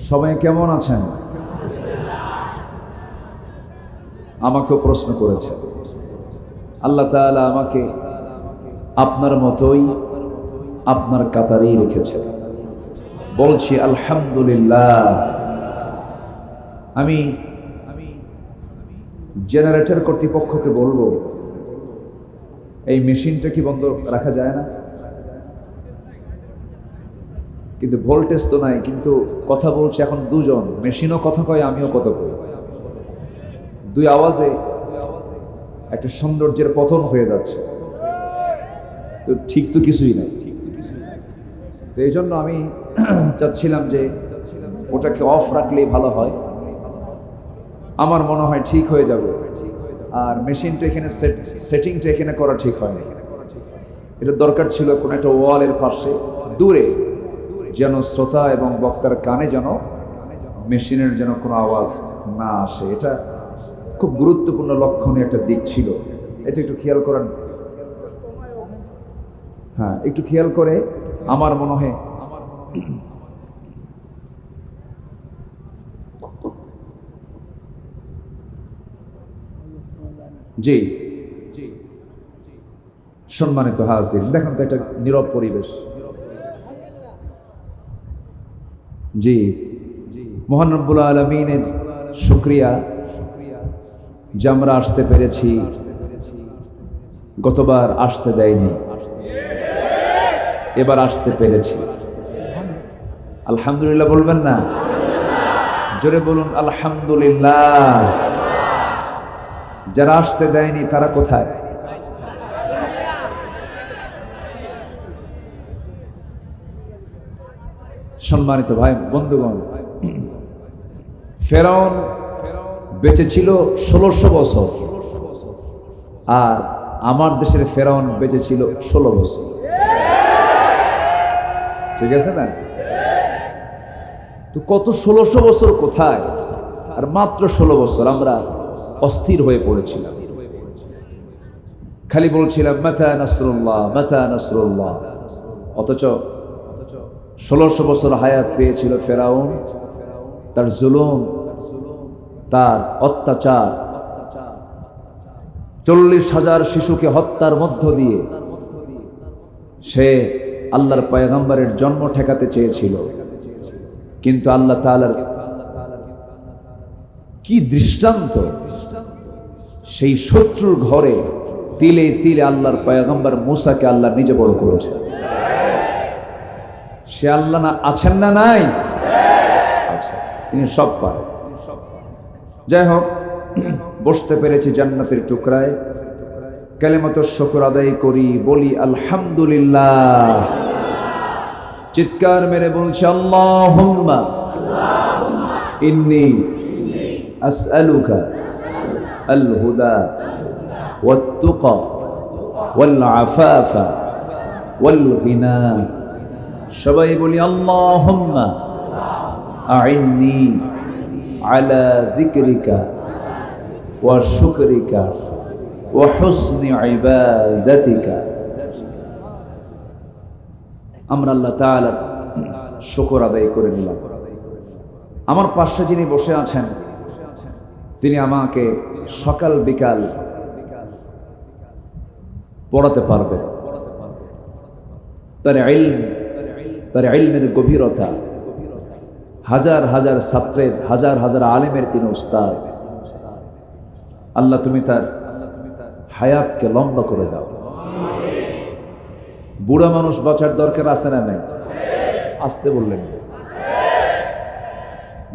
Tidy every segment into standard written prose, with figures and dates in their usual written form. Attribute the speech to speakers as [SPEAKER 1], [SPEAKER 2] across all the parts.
[SPEAKER 1] সবাই কেমন আছেন? আমাকেও প্রশ্ন করেছে। আল্লাহ তাআলা আমাকে আপনার মতোই আপনার কাতারেই রেখেছে। বলছি আলহামদুলিল্লাহ। আমি জেনারেটর কর্তৃপক্ষকে বলবো, এই মেশিনটা কি বন্ধ রাখা যায় না? কিন্তু ভোল্টেজ তো নাই, কিন্তু কথা বলছে এখন দুজন, মেশিনও কথা কয়, আমিও কথা কই। দুই আওয়াজে একটা সৌন্দর্যের পতন হয়ে যাচ্ছে। তো ঠিক তো কিছুই নাই। তো এই জন্য আমি চাচ্ছিলাম যে ওটাকে অফ রাখলেই ভালো হয়। আমার মনে হয় ঠিক হয়ে যাবে। আর মেশিনটা এখানে সেটিংটা এখানে করা ঠিক হয় না। এটা দরকার ছিল কোনো একটা ওয়ালের পাশে দূরে, যেন শ্রোতা এবং বক্তার কানে যেন মেশিনের যেন কোনো আওয়াজ না আসে। এটা খুব গুরুত্বপূর্ণ লক্ষণীয় একটা দিক ছিল। এটা একটু খেয়াল করেন। হ্যাঁ, একটু খেয়াল করে আমার মনে হয় জি সম্মানিত হাজির, দেখেন তো একটা নীরব পরিবেশ। জি, মহান রব্বুল আলামিনের শুকরিয়া যে আমরা আসতে পেরেছি। গতবার আসতে দেয়নি, এবার আসতে পেরেছি। আলহামদুলিল্লাহ বলবেন না? জোরে বলুন আলহামদুলিল্লাহ। যারা আসতে দেয়নি তারা কোথায়? সম্মানিত ভাই বন্ধুগণ, ফেরাউন বেঁচে ছিল 1600 বছর, আর আমার দেশের ফেরাউন বেঁচে ছিল 16 বছর। ঠিক আছে না? তো কত 1600 বছর কোথায়, আর মাত্র 16 বছর আমরা অস্থির হয়ে পড়েছিলাম। খালি বলছিলাম মাতা নাসরুল্লাহ, মাতা নাসরুল্লাহ। অথচ 1600 বছর হায়াত পেয়েছিল ফেরাউন। তার জুলুম, তার অত্যাচার, 40,000 শিশুকে হত্যার মধ্য দিয়ে সে আল্লাহর পয়গম্বরের জন্ম ঠেকাতে চেয়েছিল। কিন্তু আল্লাহ তাআলার কি দৃষ্টান্ত! সেই শত্রুর ঘরে তিলে তিলে আল্লাহর পয়গম্বর মুসাকে আল্লাহ নিজে বড় করেছে। সে আল্লাহ না আছেন না নাই? আচ্ছা, তিনি সব পারেন। যাই হোক, বসতে পেরেছি জান্নাতের টুকরায়। কালিমাতুশ শুকর আদায় করি, বলি আলহামদুলিল্লাহ। চিৎকার মেরে বলছি আল্লাহুম্মা ইন্নী আসআলুকা আল হুদা ওয়াত তুকা ওয়াল আফাফা ওয়াল গিনা। সবাই বলি আল্লাহুম্মা আইন্নি আলা যিকরিকা ওয়া শুকরিকা ওয়া হুসনি ইবাদাতিকা। আমরা আল্লাহ তাআলার শুকর আদায় করে নিলাম। আমার পাশে যিনি বসে আছেন তিনি আমাকে সকাল বিকাল পড়াতে পারবেন। তার ইলমের গভীরতা, হাজার হাজার ছাত্রের, হাজার হাজার আলেমের তিনি উস্তাদ। আল্লাহ তুমি তার হায়াতকে লম্বা করে দাও। বুড়া মানুষ বাঁচার দরকার আছে না নাই? আসতে বললেন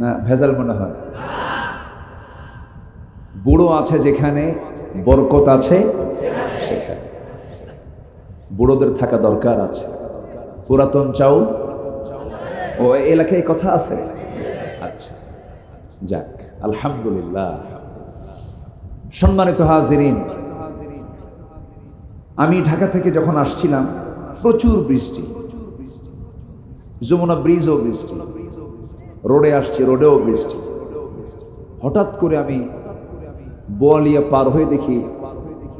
[SPEAKER 1] না, ভেজাল মনে হয়। বুড়ো আছে যেখানে বরকত আছে সেখানে বুড়োদের থাকা দরকার আছে। পুরাতন চাউল ও এলাকায় কথা আছে। আচ্ছা, যাক, আলহামদুলিল্লাহ। সম্মানিত হাজিরিন, আমি ঢাকা থেকে যখন আসছিলাম প্রচুর বৃষ্টি, যমুনা ব্রিজও বৃষ্টি, রোডে আসছি রোডেও বৃষ্টি। হঠাৎ করে আমি বোয়ালিয়া পার হয়ে দেখি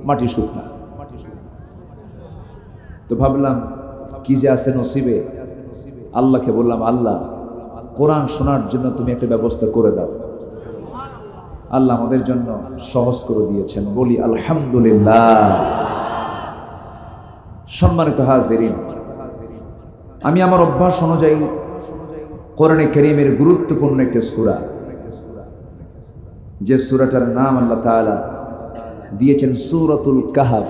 [SPEAKER 1] মাটি শুকনা। তো ভাবলাম কি যে আছে নসিবে। আল্লাহকে বললাম, আল্লাহ কোরআন শোনার জন্য তুমি একটা ব্যবস্থা করে দাও। আল্লাহ আমাদের জন্য সহজ করে দিয়েছেন, বলি আলহামদুলিল্লাহ। সম্মানিত হাজিরিন, আমি আমার অভ্যাস অনুযায়ী কোরআনে কারীমের গুরুত্বপূর্ণ একটা সূরা, যে সূরাটার নাম আল্লাহ তাআলা দিয়েছেন সূরাতুল কাহাফ।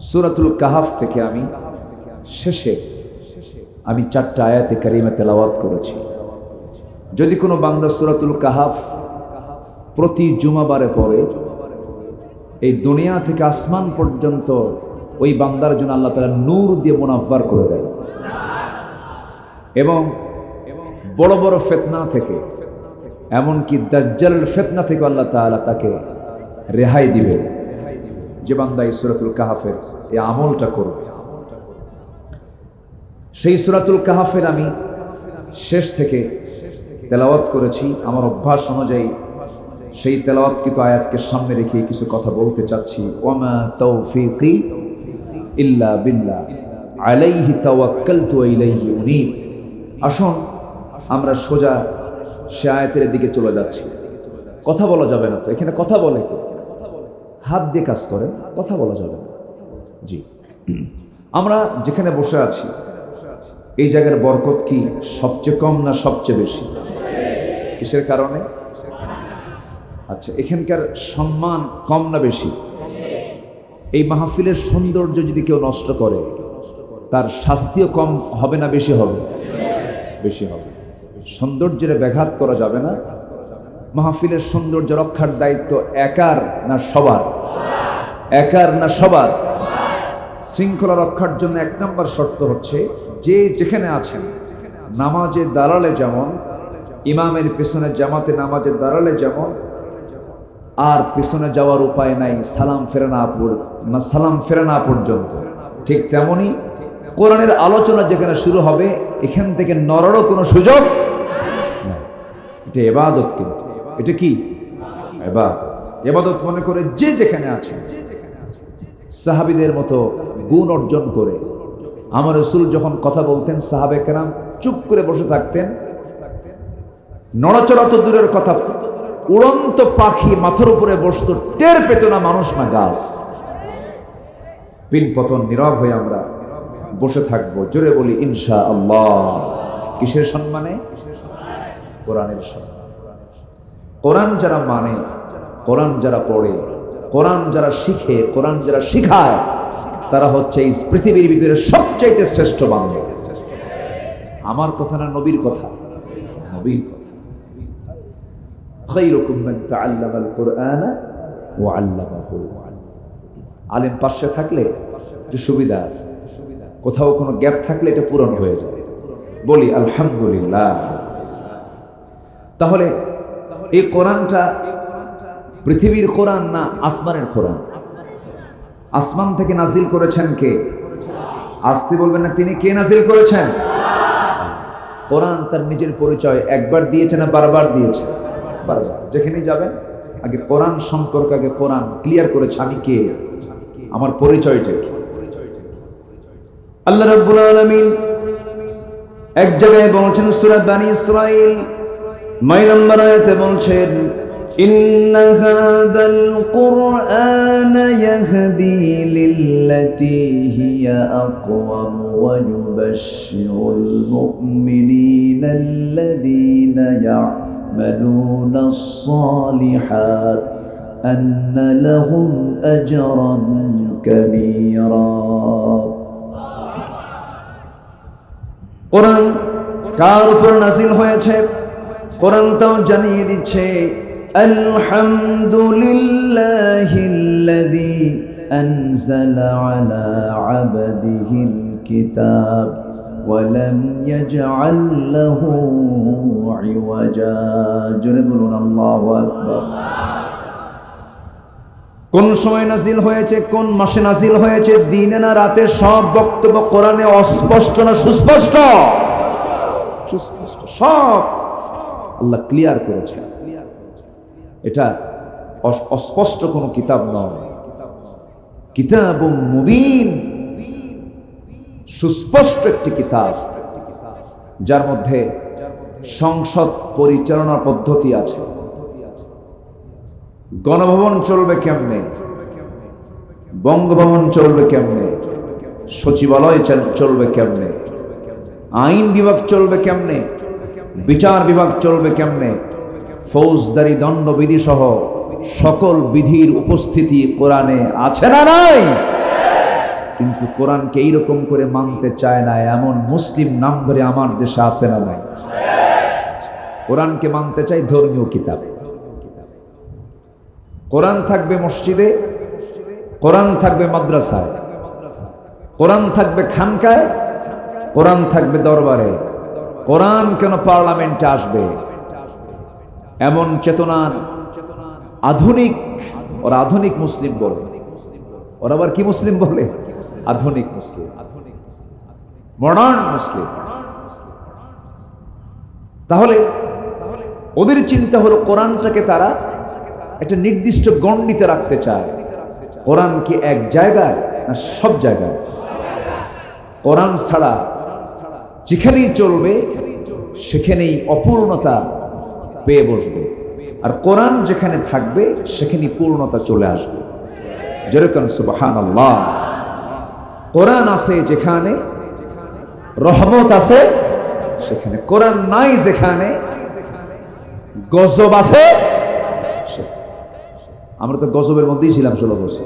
[SPEAKER 1] সূরাতুল কাহাফ থেকে আমি শেষে 4টা আয়াতে কারিমা তেলাওয়াত করেছি। যদি কোনো বান্দা সূরাতুল কাহাফ প্রতি জুমাবারে পড়ে, এই দুনিয়া থেকে আসমান পর্যন্ত ওই বান্দার জন্য আল্লাহ তাআলা নূর দিয়ে মুনাফফার করে দেন, এবং বড় বড় ফিতনা থেকে, এমনকি দাজ্জালের ফিতনা থেকে আল্লাহ তাআলা তাকে রেহাই দিবেন, যে বান্দা এই সূরাতুল কাহাফের এই আমলটা করবে। সেই সূরাতুল কাহাফের আমি শেষ থেকে তেলাওয়াত করেছি। আমার অভ্যাস অনুযায়ী সেই তেলাওয়াতকৃত আয়াতকে সামনে রেখে কিছু কথা বলতে চাচ্ছি। ওয়ামা তাওফীকি ইল্লা বিল্লাহ আলাইহি তাওয়াক্কালতু ওয়া ইলাইহি উনীব। আসুন আমরা সোজা সে আয়াতের দিকে চলে যাচ্ছি। কথা বলা যাবে না তো, এখানে কথা বলে কে? হাত দিয়ে কাজ করে, কথা বলা যাবে না। জি, আমরা যেখানে বসে আছি এই জায়গার বরকত কি সবচেয়ে কম না সবচেয়ে বেশি? কিসের কারণে? আচ্ছা, এখানকার সম্মান কম না বেশি? এই মাহফিলের সৌন্দর্য যদি কেউ নষ্ট করে, তার শাস্তিও কম হবে না বেশি হবে? বেশি হবে। সৌন্দর্যের ব্যাঘাত করা যাবে না। মাহফিলের সৌন্দর্য রক্ষার দায়িত্ব একার না সবার? একার না সবার? শৃঙ্খলা রক্ষার জন্য 1 নম্বর শর্ত হচ্ছে, যে যেখানে আছেন, নামাজে দাঁড়ালে যেমন, ইমামের পেছনে জামাতে নামাজে দাঁড়ালে যেমন, আর পেছনে যাওয়ার উপায় নাই সালাম ফেরা না পর্যন্ত, ঠিক তেমনি কোরআনের আলোচনা যেখানে শুরু হবে এখান থেকে নড়ারও কোনো সুযোগ না। এটা ইবাদত, কিন্তু এটা কি ইবাদত মনে করে যে যেখানে আছে সাহাবীদের মতো গুণ অর্জন করে। আমার রাসূল যখন কথা বলতেন সাহাবে কেরাম চুপ করে বসে থাকতেন। নড়াচড়া তো দূরের কথা, উড়ন্ত পাখি মাথার উপরে বসতো, টের পেত না মানুষ না গাছ। পিন পতন নীরব হয়ে আমরা বসে থাকবো। জোরে বলি ইনশাআল্লাহ। কিসের সম্মানে? কোরআনের সম্মানে। কোরআন যারা মানে, কোরআন যারা পড়ে, কোরআন যারা শিখে, কোরআন যারা শিখায়, তারা হচ্ছে এই পৃথিবীর ভিতরে সবচাইতে শ্রেষ্ঠ বান্দা। আমার কথা না, নবীর কথা। নবীর কথা, খায়রুকুম মান তাআল্লামাল কুরআনা ওয়া আল্লামাহু। আলেম পাশে থাকলে একটু সুবিধা আছে, কোথাও কোনো গ্যাপ থাকলে এটা পূরণ হয়ে যায়। বলি আলহামদুলিল্লাহ। তাহলে এই কোরআনটা পৃথিবীর কোরআন না আসমানের কোরআন? আসমান থেকে নাজিল করেছেন কে? আসতে বলবেন না, তিনি কে নাজিল করেছেন? কোরআন তার নিজের পরিচয় একবার দিয়েছে না বারবার দিয়েছে? বারবার। যেখানে যাবেন আগে কোরআন সম্পর্কে আগে কোরআন ক্লিয়ার করেছে, আমি কে, আমার পরিচয়টা কি। আল্লাহ রাব্বুল আলামিন এক জায়গায় বলছেন সূরা বনী ইসরাঈল 9 নম্বর আয়াতে বলছেন, ইন্না হাযাল কুরআনা ইয়াহদি লিল্লাতী হিয়া আকওয়াম ওয়া ইউবাশশিরুল মুমিনিনা আল্লাযীনা ইয়া'মালুনাস সালিহাত আন্না লাহুম আজরান কাবীরা। কোরআন কার উপর নাযিল হয়েছে? কোরআন তাও জানিয়ে দিচ্ছে, আলহামদুলিল্লাহিল্লাযী আনজালা আলা আবদিহিল কিতাব ওয়া লাম ইয়াজআল লাহু ইওয়াজা। জোরে বলুন আল্লাহু আকবার। কোন সময় নাজিল হয়েছে, কোন মাসে নাজিল হয়েছে, দিনে না রাতে, সব বক্তব্য কোরআনে অস্পষ্ট না সুস্পষ্ট? সুস্পষ্ট, সব আল্লাহ ক্লিয়ার করেছে। এটা অস্পষ্ট কোনো কিতাব নয়, কিতাবুম মুবিন, সুস্পষ্ট একটি কিতাব, যার মধ্যে সংসদ পরিচালনার পদ্ধতি আছে, গণভবন চলবে কেমনে, বঙ্গভবন চলবে কেমনে, সচিবালয় চলবে কেমনে, আইন বিভাগ চলবে কেমনে, বিচার বিভাগ চলবে কেমনে, ফৌজদারি দণ্ডবিধি সহ সকল বিধির উপস্থিতি কোরআনে আছে না নাই? কিন্তু কোরআনকে এইরকম করে মানতে চায় না এমন মুসলিম নাম ধরে আমার দেশে আছে না নাই? কোরআনকে মানতে চাই ধর্মীয় কিতাব। কোরআন থাকবে মসজিদে, কোরআন থাকবে মাদ্রাসায়, কোরআন থাকবে খানকায়, কোরআন থাকবে দরবারে। কোরআন কেন পার্লামেন্টে আসবে? এমন চেতনার আধুনিক, ওরা আধুনিক মুসলিম বলে, ওরা আবার কি মুসলিম বলে? আধুনিক মুসলিম, মডার্ন মুসলিম। তাহলে ওদের চিন্তা হলো কোরআনটাকে তারা একটা নির্দিষ্ট গণ্ডিতে রাখতে চায়। কোরআন কি এক জায়গায় না সব জায়গায়? কোরআন ছাড়া যেখানেই চলবে সেখানেই অপূর্ণতা পেয়ে বসবে, আর কোরআন যেখানে থাকবে সেখানেই পূর্ণতা চলে আসবে। যেরকম সুবহানাল্লাহ, কোরআন আছে যেখানে রহমত আছে সেখানে, কোরআন নাই যেখানে গজব আছে। আমরা তো গজবের মধ্যেই ছিলাম 16 বছর।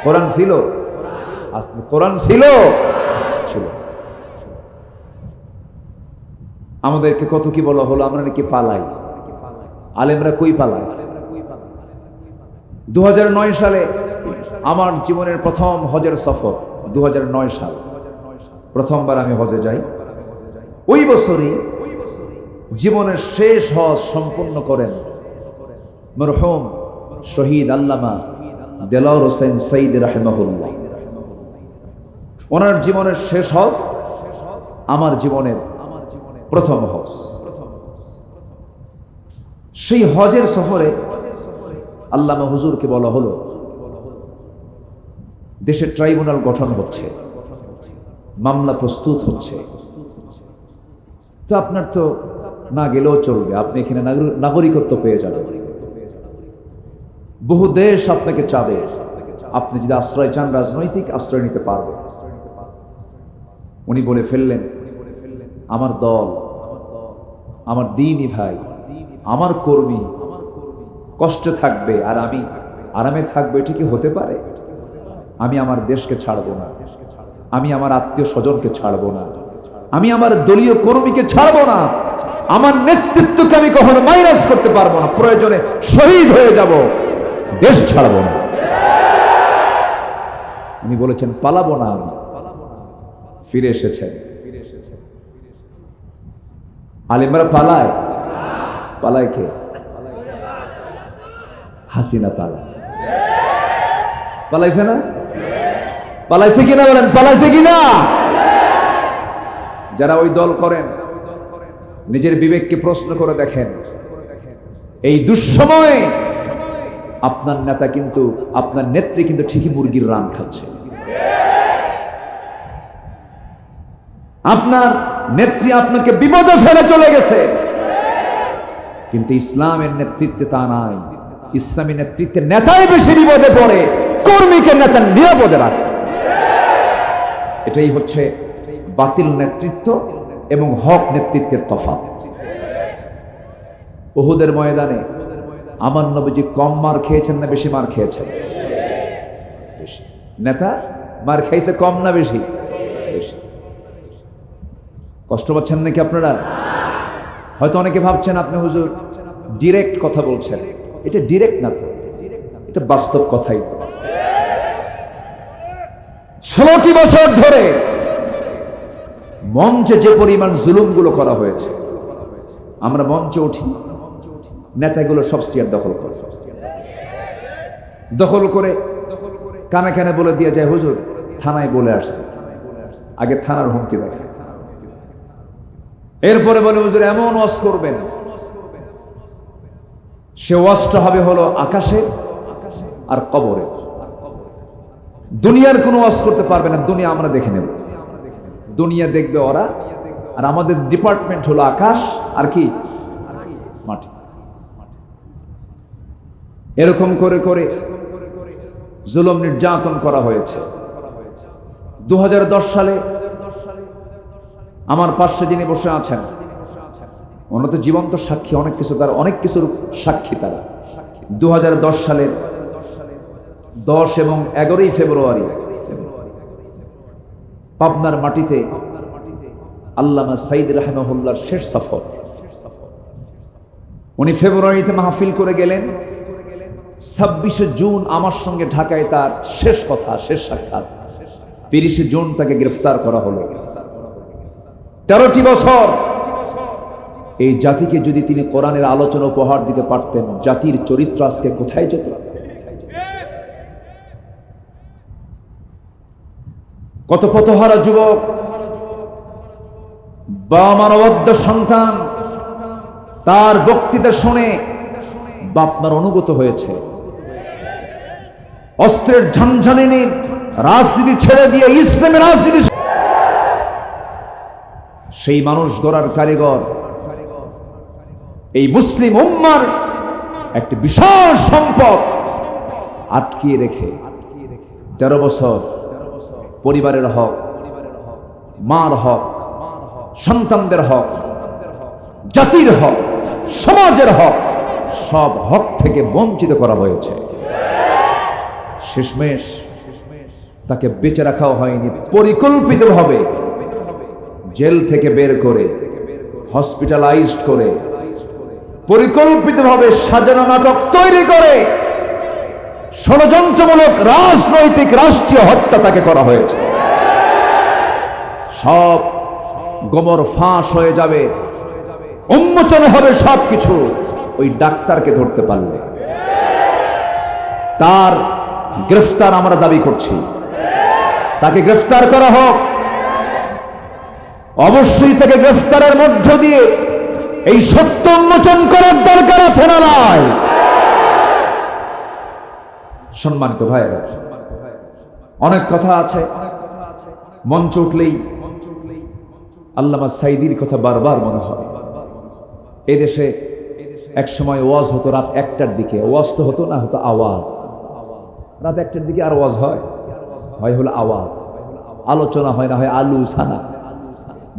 [SPEAKER 1] কোরআন ছিল, কোরআন ছিল। আমাদেরকে কত কি বলা হলো, আমরা নাকি পালাই। আলেমরা কই পালায়? 2009 সালে আমার জীবনের প্রথম হজের সফর, 2009 সাল প্রথমবার আমি হজে যাই। ওই বছরই জীবনের শেষ হজ সম্পন্ন করেন মরহুম শহীদ আল্লামা দেলাওয়ার হোসেন সঈদ রাহিমাহুল্লাহ। ওনার জীবনের শেষ হজ আমার জীবনের প্রথম হজ। সেই হজের সফরে আল্লামা হুজুরকে বলা হলো দেশের ট্রাইব্যুনাল গঠন হচ্ছে, মামলা প্রস্তুত হচ্ছে, তো আপনার তো না গেলেও চলবে, আপনি এখানে নাগরিকত্ব পেয়ে যাবেন, বহু দেশ আপনাকে চাবে, আপনি যদি আশ্রয় চান রাজনৈতিক আশ্রয় নিতে পারবেন। উনি বলে ফেললেন, আমার দল, আমার দ্বীনি ভাই, আমার কর্মী কষ্টে থাকবে আর আমি আরামে থাকবো, এটা কি হতে পারে? আমি আমার দেশকে ছাড়বো না, আমি আমার আত্মীয় স্বজনকে ছাড়বো না, আমি আমার দলীয় কর্মীকে ছাড়বো না, আমার নেতৃত্বকে আমি কখনো মাইনাস করতে পারবো না, প্রয়োজনে শহীদ হয়ে যাব, দেশ ছাড়বো না। উনি বলেছেন পালাবো না আমি। ফিরে এসেছেন। আলেমরা পালায়? পালায় কে? হাসিনা পালায়। পালাইছে না? পালাইছে কিনা বলেন, পালাইছে কিনা? যারা ওই দল করেন নিজের বিবেককে প্রশ্ন করে দেখেন, এই দুঃসময়ে আপনার নেতা কিন্তু, আপনার নেত্রী কিন্তু ঠিকই মুরগির রান খাচ্ছে। আপনার নেত্রী আপনাকে বিপদে ফেলে চলে গেছে, কিন্তু ইসলামের নেতৃত্বে তা নাই। ইসলামী নেতৃত্বের নেতাই বেশি বিপদে পড়ে, কর্মীকে নেতা নিরাপদে রাখে। এটাই হচ্ছে বাতিল নেতৃত্ব এবং হক নেতৃত্বের তফাৎ। উহুদের ময়দানে আমার নবীজি কম মার খেয়েছেন না বেশি মার খেয়েছেন? নেতা মার খাইছে কম না বেশি? বেশি। কষ্ট পাচ্ছেন নাকি আপনারা? হয়তো অনেকে ভাবছেন আপনি হুজুর ডিরেক্ট কথা বলছেন। এটা ডিরেক্ট না তো, এটা বাস্তব কথাই। 16টি বছর ধরে মঞ্চে যে পরিমাণ জুলুমগুলো করা হয়েছে, আমরা মঞ্চে উঠি, নেতাগুলো সব চেয়ার দখল করে কানে কানে বলে দিয়ে যায় হুজুর থানায় বলে আসছে। আগে থানার হুমকি দেখায়, এরপরে বলে হুজুর এমন ওয়াজ করবেন, সে ওয়াজটা হবে হলো আকাশে আর কবরে। দুনিয়ার কোনো ওয়াজ করতে পারবে না, দুনিয়া আমরা দেখে নেব, দুনিয়া দেখবে ওরা, আর আমাদের ডিপার্টমেন্ট হলো আকাশ আর কি মাটি। এরকম করে করে জুলুম নির্যাতন করা হয়েছে। 2010 সালে আমার পাশে যিনি বসে আছেন ওনারা তো জীবন্ত সাক্ষী, অনেক কিছু তার অনেক কিছুর সাক্ষী তারা। 2010 সালের 10 এবং 11 ফেব্রুয়ারি পাবনার মাটিতে আল্লামা সাইদ রাহিমাহুল্লাহর শেষ সফর। উনি ফেব্রুয়ারিতে মাহফিল করে গেলেন, 26 জুন আমার সঙ্গে ঢাকায় তার শেষ কথা, শেষ সাক্ষাৎ। 30 জুন তাকে গ্রেফতার করা হলো। 13টি বছর এই জাতিকে যদি তিনি কোরআনের আলোচনা উপহার দিতে পারতেন, জাতির চরিত্র আজকে কোথায় যেত? কত পথহারা যুবক বা মানবদ্ধ সন্তান তার বক্তৃতা শুনে বাপমার অনুগত হয়েছে। অস্ত্রের ঝনঝনিনী রাজনীতি ছেড়ে দিয়ে ইসলামের রাজনীতি, সেই মানুষ গড়ার কারিগর এই মুসলিম উম্মার একটি বিশাল সম্পদ আটকিয়ে রেখে 13 বছর পরিবারের হক, মার হক, সন্তানদের হক, জাতির হক, সমাজের হক, সব হক থেকে বঞ্চিত করা হয়েছে। শেষমেশ তাকে বেঁচে রাখাও হয়নি, পরিকল্পিতভাবে জেল থেকে বের করে হসপিটালাইজড করে পরিকল্পিতভাবে সাজানো নাটক তৈরি করে ষড়যন্ত্রমূলক রাজনৈতিক রাষ্ট্রীয় হত্যা তাকে করা হয়েছে। সব গোমর ফাঁস হয়ে যাবে, উন্মোচন হবে সবকিছু ওই ডাক্তারকে ধরতে পারলে। তার গ্রেফতার আমরা দাবি করছি, তাকে গ্রেফতার করা হোক। অবশ্যই তাকে গ্রেফতারের মধ্য দিয়ে এই সত্য উন্মোচন করার দরকার আছে না নাই? সম্মানিত ভাইরা, অনেক কথা আছে, মঞ্চ উঠলেই আল্লামা সাইদির কথা বারবার মনে হয়। এদেশে এক সময় ওয়াজ হতো রাত 1টার দিকে, ওয়াজ তো হতো না, হতো আওয়াজ। রাত 1টার দিকে আর ওয়াজ হয়? হয় হলো আওয়াজ, আলোচনা হয় না, হয় আলু ছানা,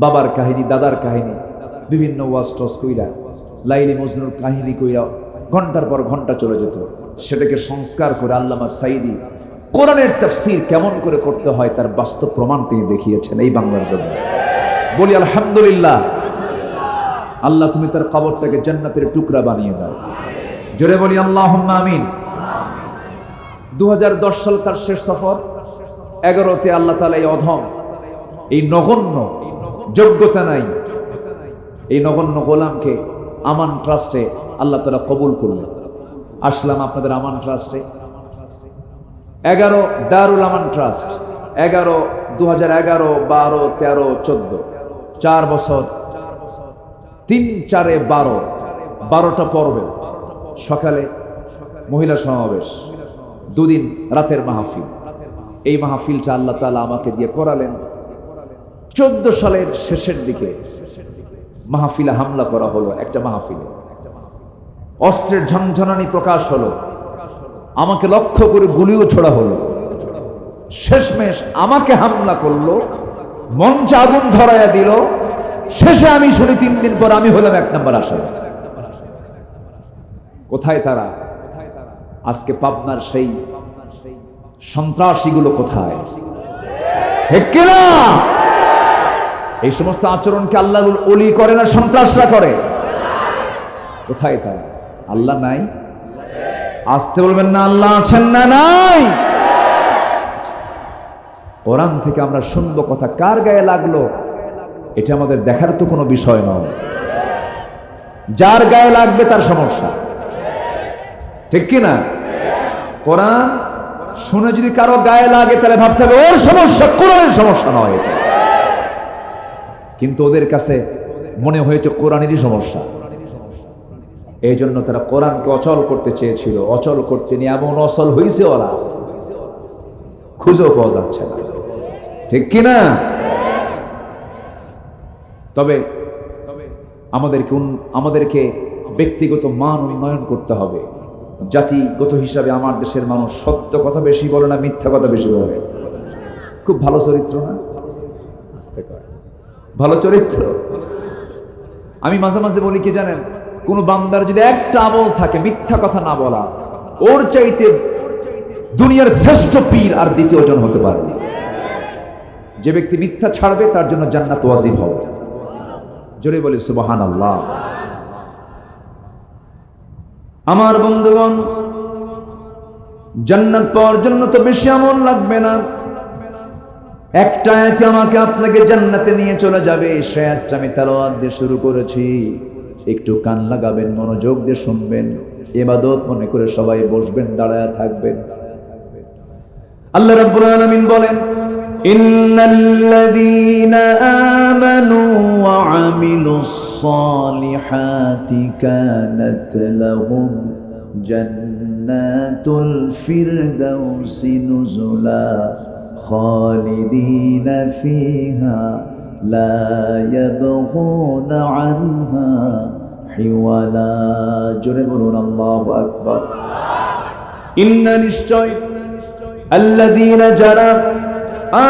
[SPEAKER 1] বাবার কাহিনী, দাদার কাহিনী, বিভিন্ন ওয়াজ টস কইরা, লাইলি মজনুর কাহিনী কইরা ঘন্টার পর ঘন্টা চলে যেত। সেটাকে সংস্কার করে আল্লামা সাইদি কোরআনের তাফসীর কেমন করে করতে হয় তার বাস্তব প্রমাণ তিনি দেখিয়েছেন এই বাংলার জমিনে। বলি আলহামদুলিল্লাহ। আল্লাহ তুমি তার কবরটাকে জান্নাতের টুকরা বানিয়ে দাও, জোরে বলি আল্লাহুম্মা আমিন। 2010 সাল তার শেষ সফর। 11তে আল্লাহ তাআলা এই অধম, এই নগণ্য, যোগ্যতা নাই এই নগণ্য গোলামকে আমান ট্রাস্টে আল্লাহ তাআলা কবুল করলেন। আসলাম আপনাদের আমান ট্রাস্টে। 11 দারুল আমান ট্রাস্ট, 11, 2011, 12, 13, 14, 4 বছর, 3, 4, 12, 12টা পর্বে। সকালে মহিলা সমাবেশ, 2 দিন রাতের মাহফিল। এই মাহফিলটা আল্লাহ তাআলা আমাকে দিয়ে করালেন। 14 সালের শেষের দিকে মাহফিলে হামলা করা হলো। একটা মাহফিলে অস্ত্রের ঝনঝনানি প্রকাশ হলো, আমাকে লক্ষ্য করে গুলিও ছোড়া হলো। শেষমেশ আমাকে হামলা করলো, মঞ্চে আগুন ধরাইয়া দিল। শেষে আমি শুনি 3 দিন পর আমি হলাম 1 নম্বর আসামি। কোথায় তারা? আজকে পাবনার সেই সন্ত্রাসীগুলো কোথায়? ঠিক কিনা? এই সমস্ত আচরণকে আল্লাহর ওলি করে না, সন্ত্রাসরা করে। কোথায় তারা? আল্লাহ নাই? আসতে বলবেন না, আল্লাহ আছেন না নাই? কোরআন থেকে আমরা শুনবো কথা, কার গায়ে লাগলো এটা আমাদের দেখার তো কোনো বিষয় নয়। যার গায়ে লাগবে তার সমস্যা, ঠিক কিনা? কোরআন শুনে যদি কারো গায়ে লাগে তাহলে ভাবতে হবে ওর সমস্যা, কোরআনের সমস্যা নয় এটা। কিন্তু ওদের কাছে মনে হয়েছে কোরআনেরই সমস্যা। এই জন্য তারা কোরআনকে অচল করতে চেয়েছিল। অচল করতে নিয়ে এমন অচল হয়েছে ওরা, খুঁজেও পাওয়া যাচ্ছে না, ঠিক কিনা? তবে আমাদেরকে ব্যক্তিগত মান উন্নয়ন করতে হবে। জাতিগত হিসাবে আমার দেশের মানুষ সত্য কথা বেশি বলে না, মিথ্যা কথা বেশি বলে। খুব ভালো চরিত্র না? ভালো চরিত্র। আমি মাঝে মাঝে বলি কি জানেন, কোন বান্দার যদি একটা আমল থাকে মিথ্যা কথা না বলা, ওর চাইতে দুনিয়ার শ্রেষ্ঠ পীর আর দ্বিতীয় জন হতে পারে। যে ব্যক্তি মিথ্যা ছাড়বে তার জন্য জান্নাত ওয়াজিব হবে। জোরে বলি সুবহানাল্লাহ। আমার বন্ধুগণ, জান্নাত পাওয়ার জন্য তো বেশি আমল লাগবে না। একটা আয়াতে আমাকে আপনাকে জান্নাতে নিয়ে চলে যাবে। সে আয়াতটা আমি তেলাওয়াত দিয়ে শুরু করেছি, একটু কান লাগাবেন, মনোযোগ দিয়ে শুনবেন, ইবাদত মনে করে সবাই বসবেন, দাঁড়ায় থাকবেন। আল্লাহ রাব্বুল আলামিন বলেন, ইন্নাল্লাযীনা আমানু ওয়া আমিলুস সালিহাতি কানাত লাহুম জান্নাতুল ফিরদাউসি নুজুলা খালিদিনা ফিহা লা ইয়াবগুনা আনহা হিওয়ালা। জোরে বলুন আল্লাহু আকবার। ইন্না নিশ্চয় আল্লাযীনা যারা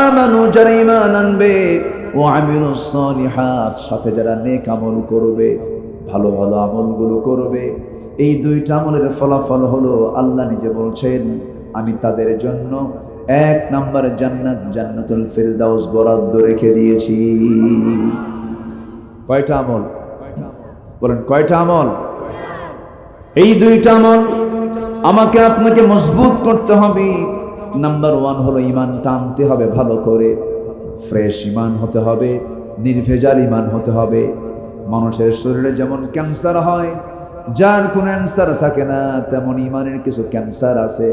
[SPEAKER 1] আমানু, যারা ঈমান আনবে, ওয়া আমিলুস সালিহাত, সাথে যারা নেক আমল করবে, ভালো ভালো আমলগুলো করবে, এই দুইটা আমলের ফলাফল হলো আল্লাহ নিজে বলছেন আমি তাদের জন্য 1 নম্বরে জান্নাত, জান্নাতুল ফিরদাউস বরাদ্দ রেখে দিয়েছি। কয়টা আমল বলেন? কয়টা আমল? এই দুইটা আমল আমাকে আপনাকে মজবুত করতে হবে। নাম্বার 1 হলো ঈমানটা আনতে হবে ভালো করে, ফ্রেশ ঈমান হতে হবে, নির্ভেজাল ঈমান হতে হবে। মানুষের শরীরে যেমন ক্যান্সার হয়, যার কোনো অ্যান্সার থাকে না, তেমন ঈমানের কিছু ক্যান্সার আছে।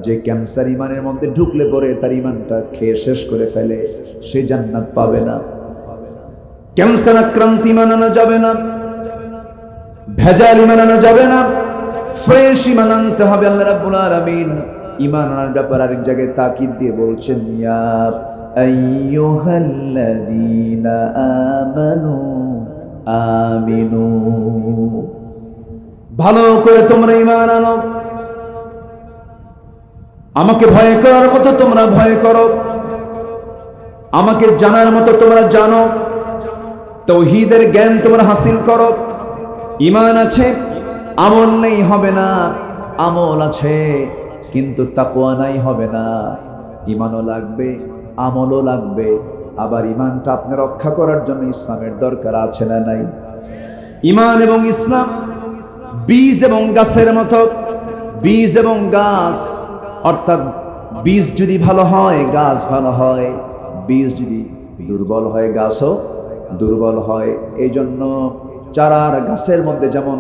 [SPEAKER 1] যে ক্যান্সার ঈমানের মধ্যে ঢুকলে পরে তার ঈমানটা খেয়ে শেষ করে ফেলে, সে জান্নাত পাবে না। ক্যান্সার আক্রান্ত ঈমান আনা যাবে না, ভেজাল ঈমান আনা যাবে না, ফ্রেশ ঈমান আনতে হবে। আল্লাহ রাব্বুল আলামিন ঈমান আনার ব্যাপারে আরেক জায়গায় তাকিদ দিয়ে বলছেন, ইয়া আইয়ুহাল্লাযীনা আমানু আমিনু, ভালো করে তোমরা ঈমান আনো, আমাকে ভয় করার মতো তোমরা ভয় করো, আমাকে জানার মতো তোমরা জানো, তাওহীদের জ্ঞান তোমরা হাসিল করো। ঈমান আছে, আমল নেই হবে না, আমল আছে কিন্তু তাকওয়া নাই হবে না। ঈমানও লাগবে, আমলও লাগবে। আবার ঈমানটা আপনি রক্ষা করার জন্য ইসলামের দরকার আছে না নাই? ঈমান এবং ইসলাম বীজ এবং গাছের মতো। বীজ এবং গাছ, অর্থাৎ বীজ যদি ভালো হয় গাছ ভালো হয়, বীজ যদি দুর্বল হয় গাছও দুর্বল হয়। এই জন্য চারা আর গাছের মধ্যে যেমন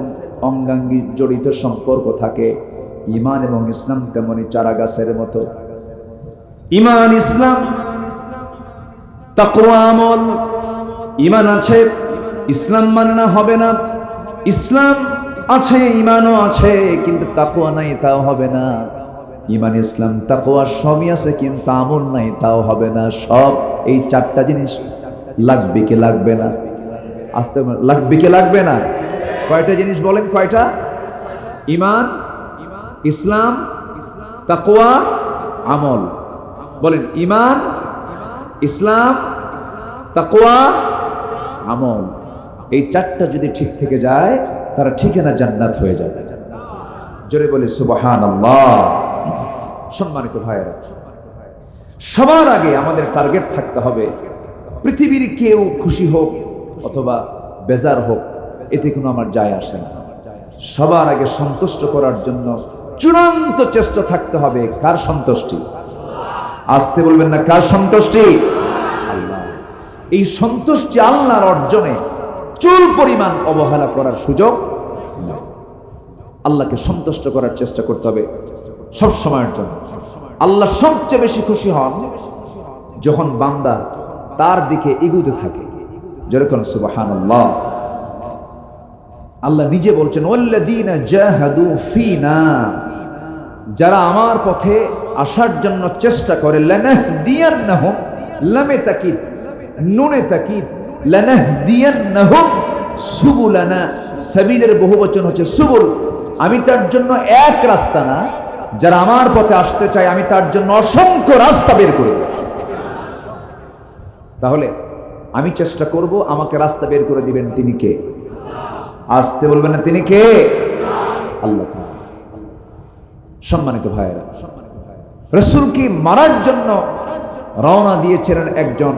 [SPEAKER 1] অঙ্গাঙ্গী জড়িত সম্পর্ক থাকে, ঈমান এবং ইসলাম তেমনি চারা গাছের মতো। ঈমান, ইসলাম, তাকওয়া, আমল। ঈমান আছে, ইসলাম মানে না হবে না। ইসলাম আছে, ঈমানও আছে, কিন্তু তাকওয়া নাই, তাও হবে না। ঈমান, ইসলাম, তাকওয়া সবই আছে, কিন্তু আমল নাই, তাও হবে না। সব এই 4টা জিনিস লাগবে কি লাগবে না? আসতে লাগবে কি লাগবে না? কয়টা জিনিস বলেন? কয়টা? ঈমান, ইসলাম, তাকওয়া, আমল। বলেন ঈমান, ইসলাম, তাকওয়া, আমল। এই 4টা যদি ঠিক থেকে যায় তারা ঠিকানা জান্নাত হয়ে যাবে। জোরে বলি সুবহানাল্লাহ। সম্মানিত ভাইয়েরা, সবার আগে আমাদের টার্গেট থাকতে হবে, পৃথিবীর কেউ খুশি হোক অথবা বেজার হোক, এতে কোনো আমার যায় আসে না। সবার আগে সন্তুষ্ট করার জন্য চূড়ান্ত চেষ্টা থাকতে হবে। কার সন্তুষ্টি? আসতে বলবেন না, কার সন্তুষ্টি? আল্লাহ। এই সন্তুষ্টি আল্লাহর অর্জনে চুল পরিমাণ অবহেলা করার সুযোগ নেই। আল্লাহকে সন্তুষ্ট করার চেষ্টা করতে হবে সব সময়ের জন্য। আল্লাহ সবচেয়ে বেশি খুশি হন যখন বান্দা তার দিকে এগুতে থাকে। যেরকম সুবহানাল্লাহ। আল্লাহ নিজে বলছেন, ওয়াল্লাযীনা জাহাদু ফীনা, যারা আমার পথে আসার জন্য চেষ্টা করে, লানাহদিয়ান্নাহুম, লামে তাকিদ, নুনে তাকিদ, লানাহদিয়ান্নাহুম সুবুলানা, সাবিলের বহুবচন হচ্ছে সুবুল। আমি তার জন্য এক রাস্তা না, যারা আমার পথে আসতে চায় আমি তার জন্য অসংখ্য রাস্তা বের করে দেব। তাহলে আমি চেষ্টা করব, আমাকে রাস্তা বের করে দিবেন তিনি কে? আসতে বলবেন না, তিনি কে? আল্লাহ তাআলা। সম্মানিত ভাইয়েরা, রাসূলকে মারার জন্য রওনা দিয়েছিলেন একজন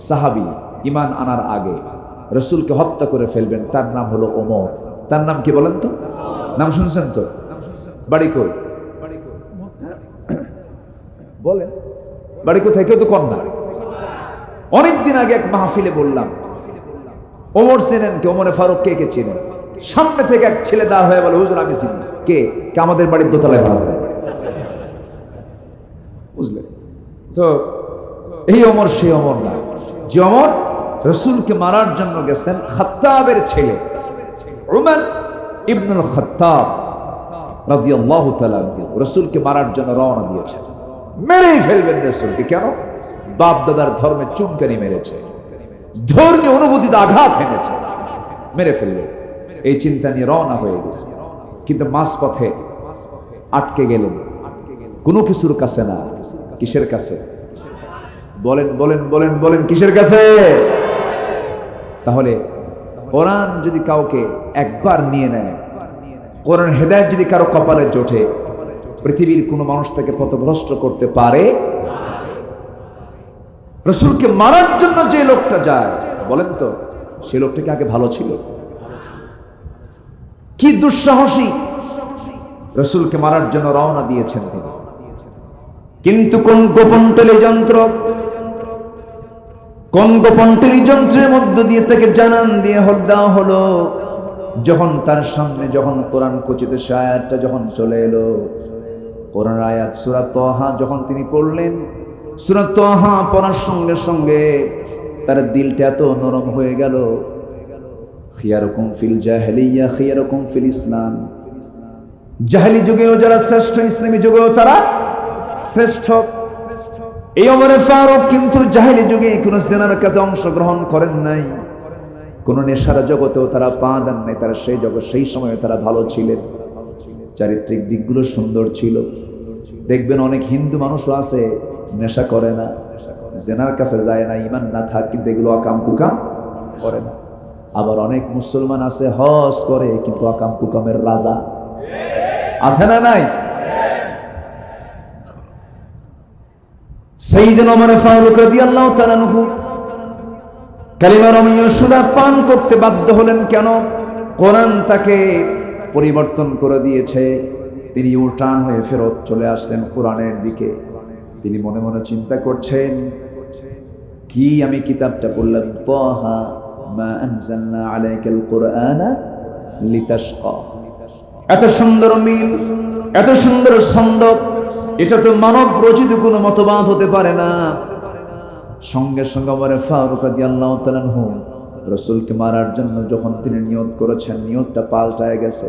[SPEAKER 1] সাহাবী। ঈমান আনার আগে রাসূলকে হত্যা করে ফেলবেন, তার নাম হলো ওমর। তার নাম কি বলেন তো? নাম শুনছেন তো? বাড়ি কই বলেন, বাড়ি কোথায়? কেউ তো কন্যা। অনেকদিন আগে এক মাহফিলে বললাম, ওমর চেনেন কে? ওমরে ফারুক কে কে চেনেন? সামনে থেকে এক ছেলে দাঁড় হয়ে বলে, হুজুর আমি চিনি। কে? আমাদের বাড়ির দোতলায় ভাড়া দেয়। বুঝলেন তো? এই ওমর সেই ওমর না, যে ওমর রাসূলকে মারার জন্য গেছেন। খাত্তাবের ছেলে উমর ইবনুল খাত্তাব রাদিয়াল্লাহু তাআলা রাসূলকে মারার জন্য রওনা দিয়েছেন। মেরেই ফেলবেন রাসূলকে। কেন? বাপ দাদার ধর্মে চুনকানি মেরেছে, ধর্মীয় অনুভূতিতে আঘাত এনেছে, মেরে ফেলবে এই চিন্তা নিয়ে রওনা হয়ে গেছে। কিন্তু মাঝপথে আটকে গেলেন কোনো কিছুর কাছে না। কিসের কাছে? বলেন বলেন বলেন বলেন, কিসের কাছে? তাহলে কোরআন যদি কাউকে একবার নিয়ে নেয়, কোরআন হেদায়েত যদি কারো কপালে জোটে, পৃথিবীর কোনো মানুষ তাকে পথভ্রষ্ট করতে পারে? রাসূলকে মারার জন্য যে লোকটা যায়, বলেন তো সে লোকটা কি আগে ভালো ছিল? কি দুঃসাহসী! রাসূলকে মারার জন্য রওনা দিয়েছেন তিনি। কিন্তু কোন গোপন টেলিযন্ত্র, কোন গোপন টেলিযন্ত্রের মধ্য দিয়ে তাকে জানান দিয়ে দেওয়া হলো, যখন তার সামনে যখন কোরআন খচিত আয়াতটা যখন চলে এলো, কোরআন আয়াত সূরা তাহা যখন তিনি পড়লেন, সূরা তাহা পড়ার সঙ্গে সঙ্গে তার দিলটা এত নরম হয়ে গেল। খিয়ারুকুম ফিল জাহেলিয়া খিয়ারুকুম ফিল ইসলাম। জাহেলি যুগেও যারা শ্রেষ্ঠ, ইসলামী যুগেও তারা শ্রেষ্ঠ। এই ওমর ফারুক কিন্তু জাহেলি যুগে কোন জেনার কাছে অংশগ্রহণ করেন নাই, কোন নেশার জগতেও তারা পা দেন নাই। তারা সেই জগৎ, সেই সময়ে তারা ভালো ছিলেন, চারিত্রিক দিকগুলো সুন্দর ছিল। দেখবেন অনেক হিন্দু মানুষও আছে নেশা করে না, জেনার কাছে যায় না, ঈমান না থাক, কিন্তু এগুলো আকাম কুকাম করে না। আবার অনেক মুসলমান আছে হজ করে কিন্তু আকাম কুকামের রাজা আছে না নাই? সাইয়েদনা ওমর ফারুক রাদিয়াল্লাহু তাআলা আনহু কালিমা রমিয় সুরা পান করতে বাধ্য হলেন। কেন? কোরআন তাকে পরিবর্তন করে দিয়েছে। তিনি উল্টান হয়ে ফেরত চলে আসলেন কোরআনের দিকে। তিনি মনে মনে চিন্তা করছেন, কি আমি কিতাবটা পড়লাম, তাহা মা আনজালনা আলাইকাল কুরআনা লিতাশকা। এত সুন্দর মিল, এত সুন্দর ছন্দ, এটা তো মানব রচিত কোনো মতবাদ হতে পারে না। সঙ্গে সঙ্গে ওমর ফারুক রাদিয়াল্লাহু তাআলা আনহু রাসূলকে মারার জন্য যখন তিনি নিয়ত করেছেন, নিয়তটা পাল্টায় গেছে।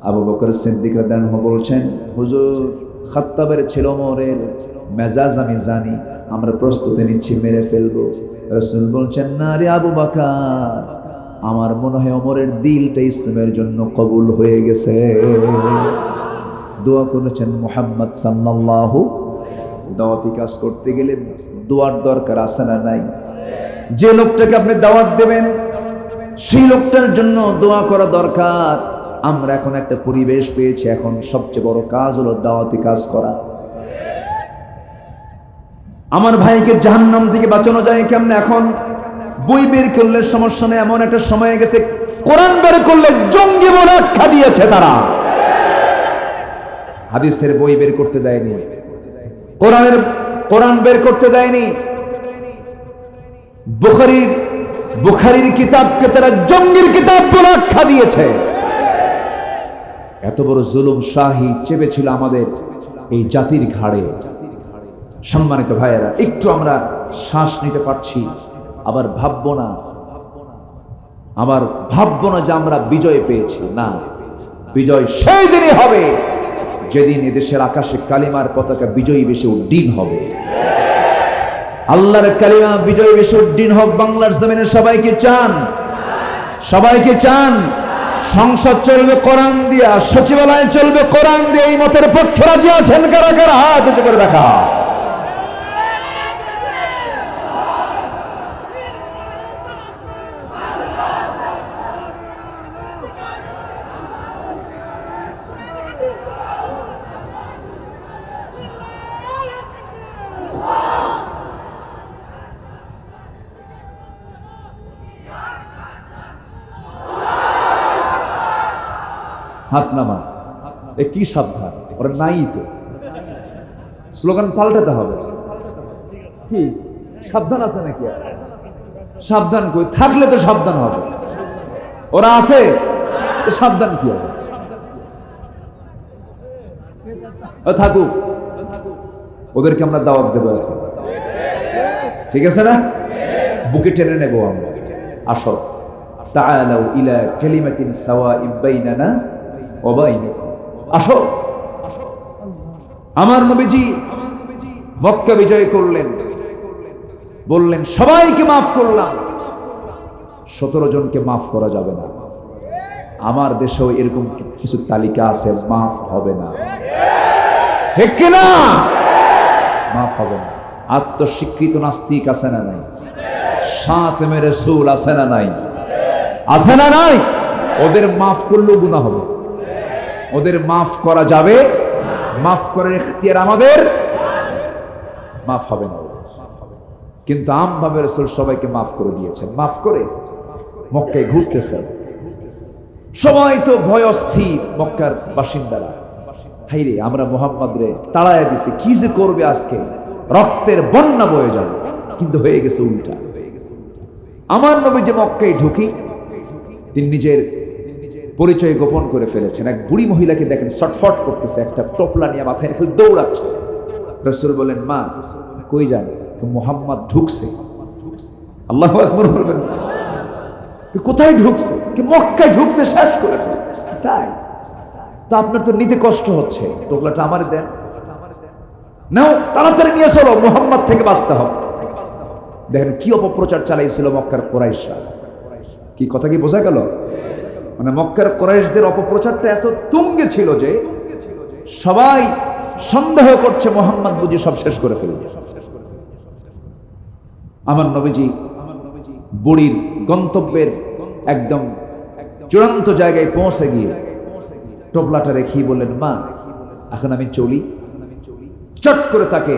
[SPEAKER 1] আবু বকর সিদ্দিক রাদিয়াল্লাহু আনহু বলছেন, হুজুর খাত্তাবের ছেলে ওমরের মেজাজ আমি জানি, আমরা প্রস্তুতি নিচ্ছি, মেরে ফেলবো। রাসূল বলছেন, না রে আবু বকর, আমার মনে হয় ওমরের দিলটা ইসলামের জন্য কবুল হয়ে গেছে। দোয়া করেছেন মুহাম্মদ সাল্লাল্লাহু। দাওয়াতি কাজ করতে গেলে দোয়ার দরকার আছে না নাই? যে লোকটাকে আপনি দাওয়াত দেবেন সেই লোকটার জন্য দোয়া করা দরকার। আমরা এখন একটা পরিবেশ পেয়েছি, এখন সবচেয়ে বড় কাজ হলো দাওয়াতি কাজ করা। আমার ভাইকে জাহান্নাম থেকে বাঁচানো যায় কেমনে? এখন বই বের করলে সমস্যা নেই, এমন একটা সময় গেছে কোরআন বের করলে জঙ্গি বলে আখ্যা দিয়েছে তারা। হাদিসের বই বের করতে দেয়নি, কোরআন বের করতে দেয়নি, বুখারীর কিতাবকে তারা জঙ্গির কিতাব বলে আখ্যা দিয়েছে। এত বড় জুলুম শাহী চেপেছিল আমাদের এই জাতির ঘাড়ে। সম্মানিত ভাইয়েরা, একটু আমরা শ্বাস নিতে পারছি, আবার ভাববো না যে আমরা বিজয় পেয়েছি। না, বিজয় সেই দিনই হবে যেদিন এদেশের আকাশে কালিমার পতাকা বিজয়ী বেশি উড্ডীন হবে। আল্লাহর কালিমা বিজয় বিশুদ্দিন হোক বাংলার জমিনে। সবাইকে চান? সবাইকে চান? সংসদ চলবে কোরআন দিয়া, সচিবালয় চলবে কোরআন দিয়ে। এই মতের পক্ষে রাজি আছেন কারা কারা? হাত উঁচু করে দেখা। হাত নামা। এ কি সাবধান, ওরা নাই তো। স্লোগান পাল্টাতে হবে। কি সাবধান আছে নাকি? সাবধান কই? থাকলে তো সাবধান হবে। ওরা আছে, সাবধান কি হবে? থাকুক, ওদেরকে আমরা দাওয়াত দেবো এখন। ঠিক আছে না? বুকে টেনে নেবো আমরা। আসো, তাআলাউ ইলা কালিমাতিন সাওয়াইন বাইনানা ওয়া বাইনাকুম। আসো। আমার নবীজি মক্কা বিজয় করলেন, বললেন সবাইকে মাফ করলাম, 17 জনকে মাফ করা যাবে না। আমার দেশেও এরকম কিছু তালিকা আছে, মাফ হবে না। ঠিক কিনা? মাফ হবে না। আত্মস্বীকৃত নাস্তিক আছে না নাই? শাতিমে রাসূল আছে না নাই? আছে না নাই? ওদের মাফ করলেও গুনাহ হবে। ওদের মাফ করা যাবে, মাফ করার ইখতিয়ার আমাদের। মাফ হবে না। কিন্তু আমভাবে রাসূল সবাইকে মাফ করে দিয়েছেন। মাফ করে মক্কায় ঘুরতেছেন। সবাই তো ভয় অস্থির, মক্কার বাসিন্দারা। হাইরে, আমরা মুহাম্মদ রে তাড়ায় দিছি, কি যে করবে আজকে, রক্তের বন্যা বয়ে যাবে। কিন্তু হয়ে গেছে উল্টা। আমার নবী যে মক্কায় ঢুকি, তিনি নিজের পরিচয় গোপন করে ফেলেছেন। এক বুড়ি মহিলাকে দেখেন ছটফট করতেছে, একটা টোপলা নিয়ে মাথায় রেখে দৌড়াচ্ছে। রাসূল বলেন, মা কই যান? মুহাম্মদ ঢুকছে। আল্লাহু আকবার বলবেন। কোথায় ঢুকছে? কি মক্কায় ঢুকছে, শেষ করে ফেলছে। তাই তো আপনার তো নিতে কষ্ট হচ্ছে, টোপলাটা আমার দেন। নাও, তাড়াতাড়ি নিয়ে চলো, মুহাম্মদ থেকে বাঁচতে হবে। দেখেন কি অপপ্রচার চালাইছিল মক্কার কুরাইশরা। কি কথা কি বোঝা গেল? মানে মক্কার কুরাইশদের অপপ্রচারটা এত তুঙ্গে ছিল যে সবাই সন্দেহ করছে মুহাম্মদ বুঝি সব শেষ করে ফেলবে। আমার নবীজি বুড়ির গন্তব্যের একদম চূড়ান্ত জায়গায় পৌঁছে গিয়ে টোপলাটা রেখে বললেন, মা এখন আমি চলি। চট করে তাকে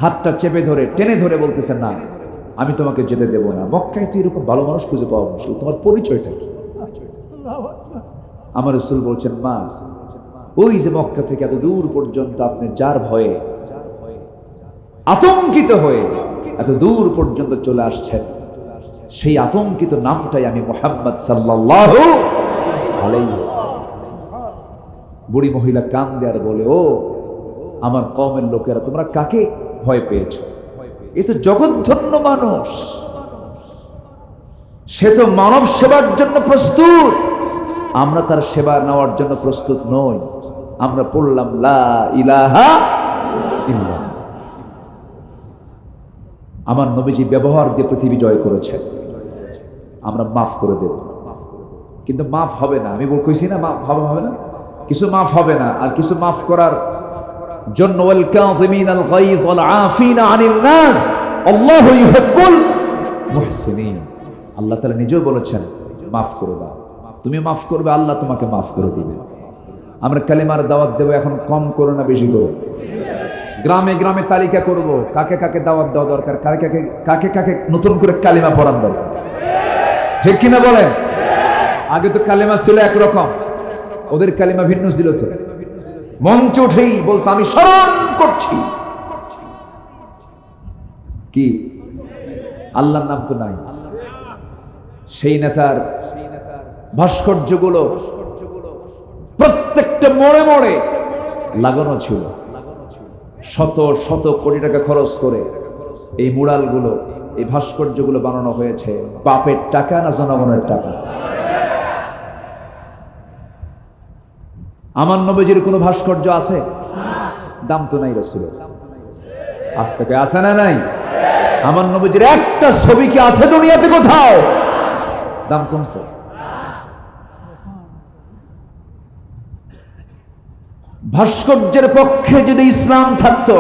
[SPEAKER 1] হাতটা চেপে ধরে টেনে ধরে বলতেছেন, না আমি তোমাকে যেতে দেব না। মক্কায় তো এরকম ভালো মানুষ খুঁজে পাওয়া মুশকিল, তোমার পরিচয়টা কি? আমার রাসূল বলছেন, মা ওই যে মক্কা থেকে এত দূর পর্যন্ত আপনি যার ভয়ে আতঙ্কিত হয়ে এত দূর পর্যন্ত চলে আসছেন, সেই আতঙ্কিত নামটাই আমি মুহাম্মদ সাল্লাল্লাহু আলাইহি ওয়াসাল্লাম। বুড়ি মহিলা কান্দে আর বলে, ও আমার কওমের লোকেরা, তোমরা কাকে ভয় পেয়েছো? এ তো জগৎধন্য মানুষ, সে তো মানব সেবার জন্য প্রস্তুত। আমরা তার সেবা নেওয়ার জন্য প্রস্তুত নই। আমরা পড়লাম লা ইলাহা ইল্লাল্লাহ। আমার নবীজি ব্যবহার দিয়ে পৃথিবী জয় করেছেন, আমরা মাফ করে দেব। কিন্তু মাফ হবে না। আমি কইছি না মাফ হবে না, কিছু মাফ হবে না। আর কিছু মাফ করার জন্য ওয়াল কাযিমিনাল গায়য ওয়াল আফিনা আনিন নাস আল্লাহু ইউহিব্বুল মুহসিনিন। আল্লাহ তাআলা নিজেও বলেছেন, মাফ করে দাও। তুমি মাফ করবে, আল্লাহ তোমাকে মাফ করে দিবে। আমরা কালিমার দাওয়াত দেব, এখন কম করো না, বেশি করো। গ্রামে গ্রামে তালিকা করব কাকে কাকে দাওয়াত দেওয়া দরকার, কাকে কাকে নতুন করে কালিমা পড়ান দরকার। ঠিক কিনা বলেন? আগে তো কালিমা ছিল একরকম, ওদের কালিমা ভিন্ন ছিল। তো মঞ্চ উঠেই বলতো, আমি স্মরণ করছি। কি আল্লাহর নাম তো নাই। সেই নেতার ভাস্কর্যগুলো প্রত্যেকটা মোড়ে মোড়ে লাগানো ছিল। শত শত কোটি টাকা খরচ করে এই মুরালগুলো, এই ভাস্কর্যগুলো বানানো হয়েছে। বাপের টাকা না জনগণের টাকা? আমার নবীজির কোনো ভাস্কর্য আছে? দাম তো নাই রাসূলের। আজ থেকে আছে না নাই? আমার নবীজির একটা ছবি কি আছে দুনিয়াতে কোথাও? দাম কমছে? ভাস্কর্যের পক্ষে যদি ইসলাম থাকতো,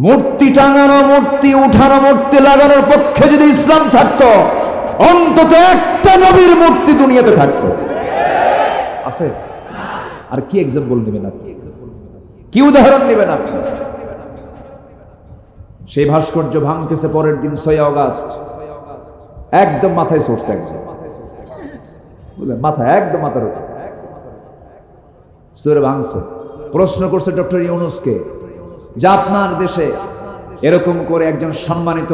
[SPEAKER 1] মূর্তি টাঙানো, মূর্তি উঠানো, মূর্তি লাগানোর পক্ষে যদি ইসলাম থাকতো, অন্তত একটা নবীর মূর্তি দুনিয়াতে থাকতো। আছে? আর কি এক্সাম্পল নেবেন আপনি? কি উদাহরণ নেবেন আপনি? সেই ভাস্কর্য ভাঙতেছে পরের দিন 6 আগস্ট, একদম মাথায় চড়ছে, একদম মাথায়, একদম মাথার উপর চড়ে ভাঙছে। প্রশ্ন করছে ডক্টর ইউনূসকে যে আপনার দেশে এরকম করে একজন সম্মানিত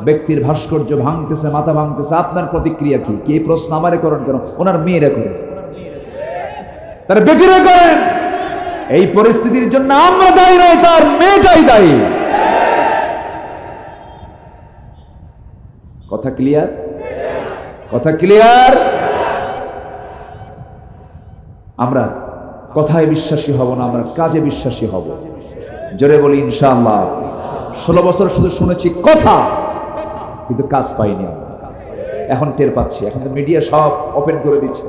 [SPEAKER 1] ব্যক্তির ভাস্কর্য ভাঙতেছে, মাথা ভাঙতেছে, আপনার প্রতিক্রিয়া কি? কি এই প্রশ্ন আমারে করেন কেন? ওনার মেয়েরা করেন, তার বেটিরা করেন। এই পরিস্থিতির জন্য আমরা দায়ী নয়, তার মেয়েটাই দায়ী। কথা ক্লিয়ার? কথা ক্লিয়ার? আমরা কথায় বিশ্বাসী হব না, আমরা কাজে বিশ্বাসী হব। জোরে বলি ইনশাআল্লাহ। 16 বছর শুধু শুনেছি কথা, কিন্তু কাজ পাইনি আমরা। এখন টের পাচ্ছি, এখন তো মিডিয়া সব ওপেন করে দিচ্ছে।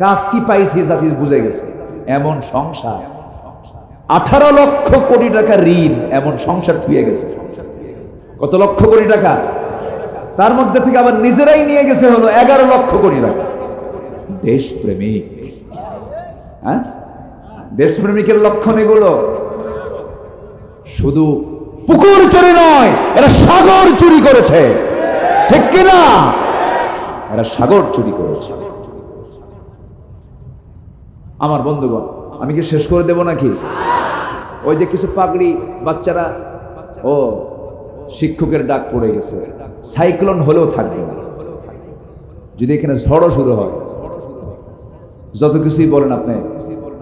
[SPEAKER 1] কাজ কি পাইছি জাতি বুঝে গেছে। এমন সংসার, 18 লক্ষ কোটি টাকা ঋণ, এমন সংসার থুয়ে গেছে। কত লক্ষ কোটি টাকা? তার মধ্যে থেকে আবার নিজেরাই নিয়ে গেছে হলো 11 লক্ষ কোটি টাকা। দেশপ্রেমিক, হ্যাঁ, দেশপ্রেমিকের লক্ষণ এগুলো। শুধু পুকুর চুরি নয়, এরা সাগর চুরি করেছে, ঠিক কিনা? এরা সাগর চুরি করেছে। আমার বন্ধুগণ, আমি কি শেষ করে দেব নাকি? ওই যে কিছু পাগড়ি বাচ্চারা, ও শিক্ষকের ডাক পড়ে গেছে, সাইক্লোন হলেও থাকবে না। যদি এখানে ঝড়ও শুরু হয়, যত কিছুই বলেন আপনি,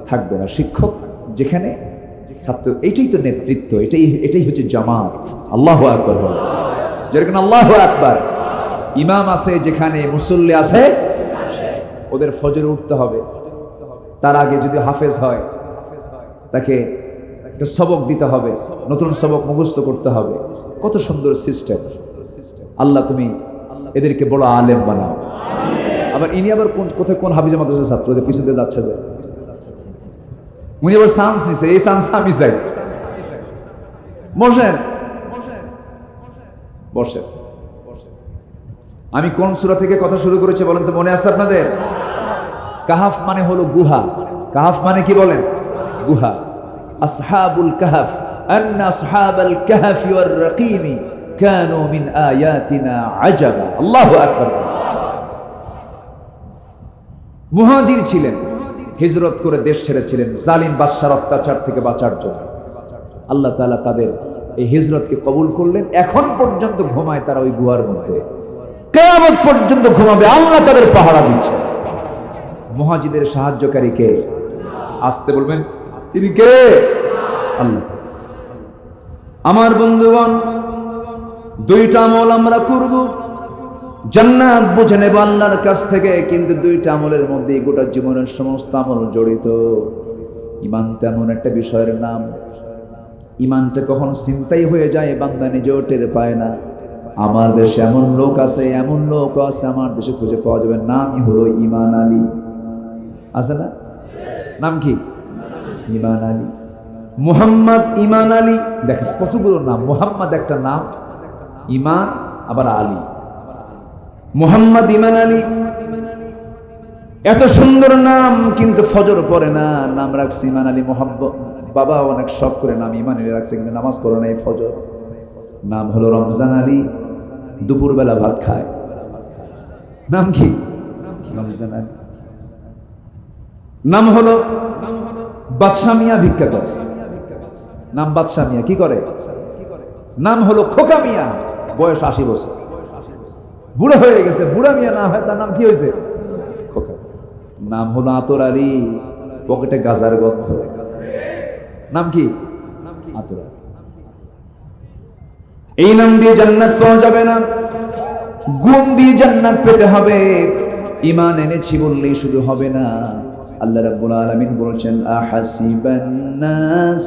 [SPEAKER 1] থাকবে না। শিক্ষক যেখানে, ছাত্র, এটাই তো নেতৃত্ব, এটাই হচ্ছে জামাত। আল্লাহু আকবার, যেরকম আল্লাহু আকবার। ইমাম আছে যেখানে, মুসল্লি আছে, ওদের ফজরে উঠতে হবে। তার আগে যদি হাফেজ হয়, তাকে একটা সবক দিতে হবে, নতুন সবক মুখস্থ করতে হবে। কত সুন্দর সিস্টেম। আল্লাহ তুমি এদেরকে বড় আলেম বানাও। আবার ইনি আবার কোথায় কোন হাফিজে মাদ্রাসার ছাত্র, যে পিছনে যাচ্ছে, যে উনি আবার চান্স নিছে, এই চান্স আমি চাই। বসেন বসেন। আমি কোন সূরা থেকে কথা শুরু করেছি বলেন তো, মনে আছে আপনাদের? কাহাফ মানে হলো গুহা। কাহাফ মানে কি বলেন? গুহা। আসহাবুল কাহাফ, আন্না আসহাবাল কাহাফি ওয়ার রাকিমি কানু মিন আয়াতিনা আজাবা। আল্লাহু আকবার। মুহাজির ছিলেন, হিজরত করে দেশ ছেড়েছিলেন জালিম বাদশার অত্যাচার থেকে বাঁচার জন্য। আল্লাহ তাআলা তাদের এই হিজরতকে কবুল করলেন। এখন পর্যন্ত ঘুমায় তারা ওই গুহার মধ্যে, কিয়ামত পর্যন্ত ঘুমাবে। আল্লাহ তাদের পাহারা দিচ্ছে। মুহাজিদের সাহায্যকারী কে? আসতে বলবেন, তিনি কে? আল্লাহ। আমার বন্ধুগণ, দুইটা আমল আমরা করব, জান্নাত বুঝে নেব আল্লাহর কাছ থেকে। কিন্তু দুইটা আমলের মধ্যে গোটা জীবনের সমস্ত আমল জড়িত। ঈমান তেমন একটা বিষয়ের নাম, ঈমানটা কখন চিন্তাই হয়ে যায়, বান্দা নিজেও টের পায় না। আমার দেশে এমন লোক আছে, এমন লোক আছে আমার দেশে খুঁজে পাওয়া যাবে, নামই হলো ঈমান আলী। আছে না? নাম কি? ঈমান আলী। মুহাম্মদ ঈমান আলী। দেখেন কতগুলো নাম। মুহাম্মদ একটা নাম, ঈমান আবার আলী। মুহাম্মদ ঈমান আলী, এত সুন্দর নাম, কিন্তু ফজর পড়ে না, নাম রাখছে ঈমান আলী। মোহাম্মদ বাবা অনেক শখ করে নাম ঈমান আলী রাখছে, কিন্তু নামাজ পড়ে না এই ফজর। নাম হলো রমজান আলী, দুপুরবেলা ভাত খায়। নাম কি? রমজান আলী। নাম হলো বাদশা মিয়া, ভিক্ষা করে। নাম বাদশা মিয়া, কি করে? নাম হলো খোকা মিয়া, বয়স 80 বছর, বুড়া হয়ে গেছে। বুড়া মিয়া না হয়, তার নাম কি হয়েছে? খোকা। নাম হলো আতর আলী, পকেটে গাজার গন্ধ। নাম কি? আতর আলী। এই নাম দিয়ে জান্নাত পাওয়া যাবে না, গুণ দিয়ে জান্নাত পেতে হবে। ঈমান এনেছি বললেই শুধু হবে না। আল্লাহ রাব্বুল আলামিন বলেছেন, আহাসিবান নাস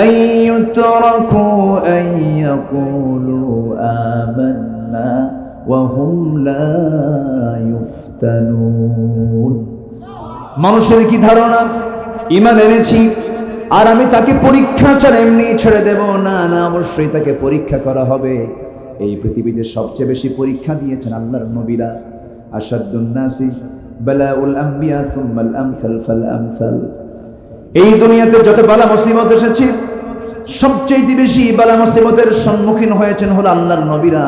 [SPEAKER 1] أن يتركوا أن يقولوا آمنا وهم لا يفتنون মানুষের কি ধারণা ঈমান এনেছি আর আমি তাকে পরীক্ষা ছাড়া এমনি ছেড়ে দেব না, না, অবশ্যই তাকে পরীক্ষা করা হবে। এই পৃথিবীতে সবচেয়ে বেশি পরীক্ষা দিয়েছেন আল্লাহর নবীরা। আশাদ্দুন নাসি বালাউল আম্বিয়া সুম্মাল আমসাল ফাল আমসাল। এই দুনিয়াতে যত বালা মুসিবত এসেছে সবচেয়ে বেশি বালা মুসিবতের সম্মুখীন হয়েছেন হলো আল্লাহর নবীরা।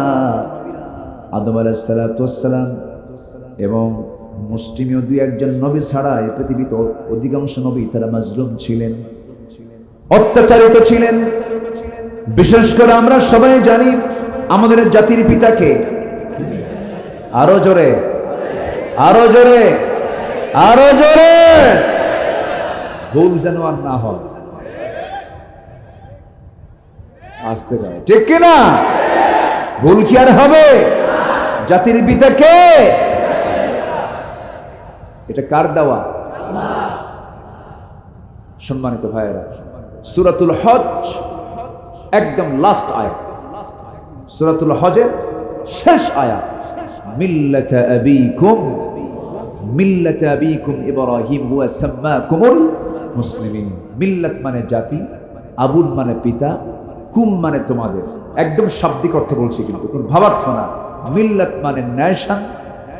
[SPEAKER 1] আদম আলাইহিস সালাতু ওয়াস সালাম এবং মুসলিমীয় দুই একজন নবী ছাড়া এই পৃথিবীতে অধিকাংশ নবী তারা মাজলুম ছিলেন, অত্যাচারিত ছিলেন। বিশেষ করে আমরা সবাই জানি আমাদের জাতির পিতাকে। আরো জোরে, আরো জোরে, আরো জোরে। ভুল যেন আর না হয়, আসতে পারে, ঠিক কিনা? ভুল কি আর হবে? জাতির পিতাকে, এটা কার দেওয়া? সম্মানিত ভাইয়েরা, সূরাতুল হজ একদম লাস্ট আয়াত, সূরাতুল হজের শেষ আয়াত, মিল্লাতা আবিকুম ইব্রাহিম হুয়া সাম্মাকুমুল মুসলিমিন। মিল্লাত মানে জাতি, আবুদ মানে পিতা, কুম মানে তোমাদের। একদম শাব্দিক অর্থ বলছি, কিন্তু কোন ভাবার্থ না। মিল্লাত মানে নেশন,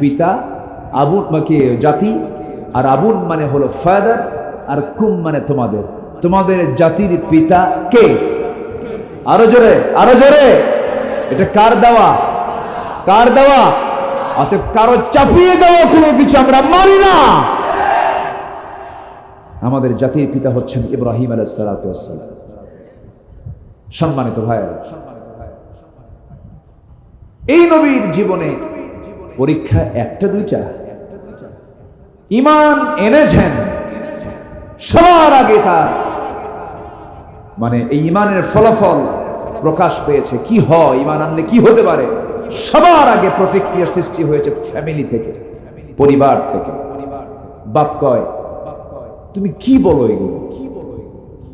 [SPEAKER 1] পিতা, আবুদ মানে জাতি, আর আবুদ মানে হলো ফাদার, আর কুম মানে তোমাদের। তোমাদের জাতির পিতা কে? আরো জোরে, আরো জোরে। এটা কার দেওয়া? কার দেওয়া? অতএব কারো চাপিয়ে দেওয়া কোনো কিছু আমরা মানি না। আমাদের জাতির পিতা হচ্ছেন ইব্রাহিম আলাইহিস সালাতু ওয়াস সালাম। সম্মানিত ভাইয়েরা, এই নবীর জীবনে পরীক্ষা একটা দুইটা। ঈমান এনেছেন সবার আগে, তার মানে এই ঈমানের ফলাফল প্রকাশ পেয়েছে। কি হয় ঈমান আনলে, কি হতে পারে? সবার আগে প্রতিক্রিয়ার সৃষ্টি হয়েছে ফ্যামিলি থেকে, পরিবার থেকে। বাপ কয়, তুমি কি বলো এগুলো?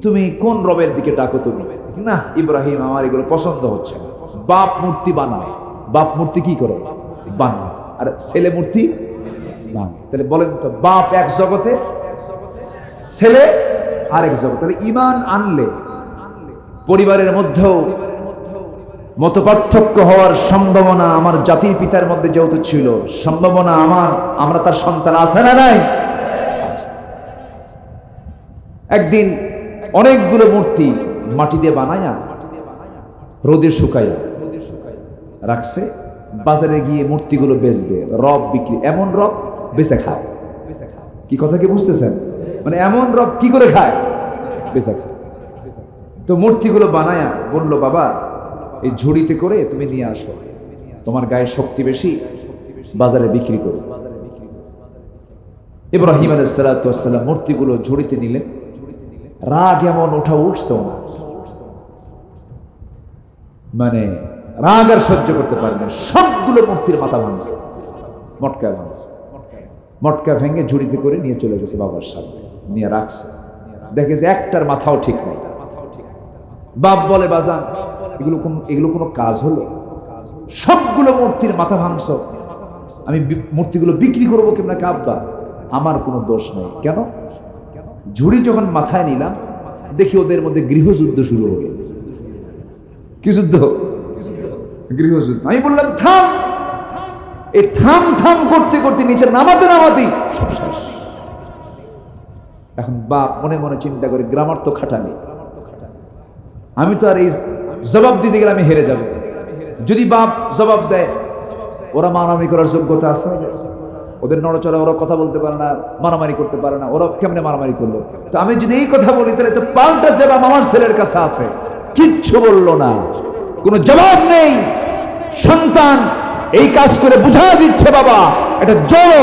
[SPEAKER 1] তুমি কোন রবের দিকে ডাকো? তুমি না ইব্রাহিম, আমার এগুলো পছন্দ হচ্ছে না। বাপ মূর্তি বানায়। বাপ মূর্তি কি করে? বানায়। আর ছেলে মূর্তি বানায়। তাহলে বলেন তো, বাপ এক জগতে, ছেলে আরেক জগতে। তাহলে ঈমান আনলে পরিবারের মধ্যেও মতপার্থক্য হওয়ার সম্ভাবনা আমার জাতির পিতার মধ্যে যেহেতু ছিল, সম্ভাবনা আমরা তার সন্তান আছে না নাই? একদিন অনেকগুলো মূর্তি মাটি দিয়ে বানায়া রোদে শুকাইয়া রাখছে। বাজারে গিয়ে মূর্তিগুলো বেচবে, রব বিক্রি। এমন রব বেচে খায়। কি কথা কি বুঝতেছেন? মানে এমন রব কি করে খায়? বেচে খায়। তো মূর্তিগুলো বানায়া বললো, বাবা এই ঝুড়িতে করে তুমি নিয়ে আসো, তোমার গায়ে শক্তি বেশি, বাজারে বিক্রি করো। ইব্রাহিম আলাইহিস সালাতু ওয়াস সালাম মূর্তিগুলো ঝুড়িতে নিলেন। রাগ এমন উঠছে না, মানে রাগ আর সহ্য করতে পারেন না। সবগুলো মূর্তির মাথা ভাঙছে, মটকা ভাঙছে। মটকা ভেঙে ঝুড়িতে করে নিয়ে চলে গেছে বাবার সামনে, নিয়ে রাখছে। দেখে যে একটার মাথাও ঠিক নেই। বাপ বলে, বাজান এগুলো কোনো কাজ হলো? সবগুলো মূর্তির মাথা ভাঙছ, আমি মূর্তিগুলো বিক্রি করবো কেমন? আব্বা আমার কোনো দোষ নেই। কেন? ঝুড়ি যখন মাথায় নিলাম দেখি ওদের মধ্যে গৃহযুদ্ধ শুরু হলো। কি যুদ্ধ? গৃহযুদ্ধ। আমি বললাম থাম। এই থাম থাম করতে করতে নিচে নামাতে নামাতেই সব শেষ। এখন বাপ মনে মনে চিন্তা করে, গ্রামার তো খাটানি, আমি তো আর এই জবাব দিতে গেলে আমি হেরে যাব। যদি বাপ জবাব দেয়, ওরা মারামারি করার যোগ্যতা আছে? ওদের নড়চড়া, ওরা কথা বলতে পারে না, মারামারি করতে পারে না, ওরা কেমনে মারামারি করলো? তো আমি যদি এই কথা বলি তাহলে তো পাল্টা জবাব আমার ছেলের কাছে আছে। কিচ্ছু বললো না, কোনো জবাব নেই। সন্তান এই কাজ করে বুঝা দিচ্ছে, বাবা এটা জড়,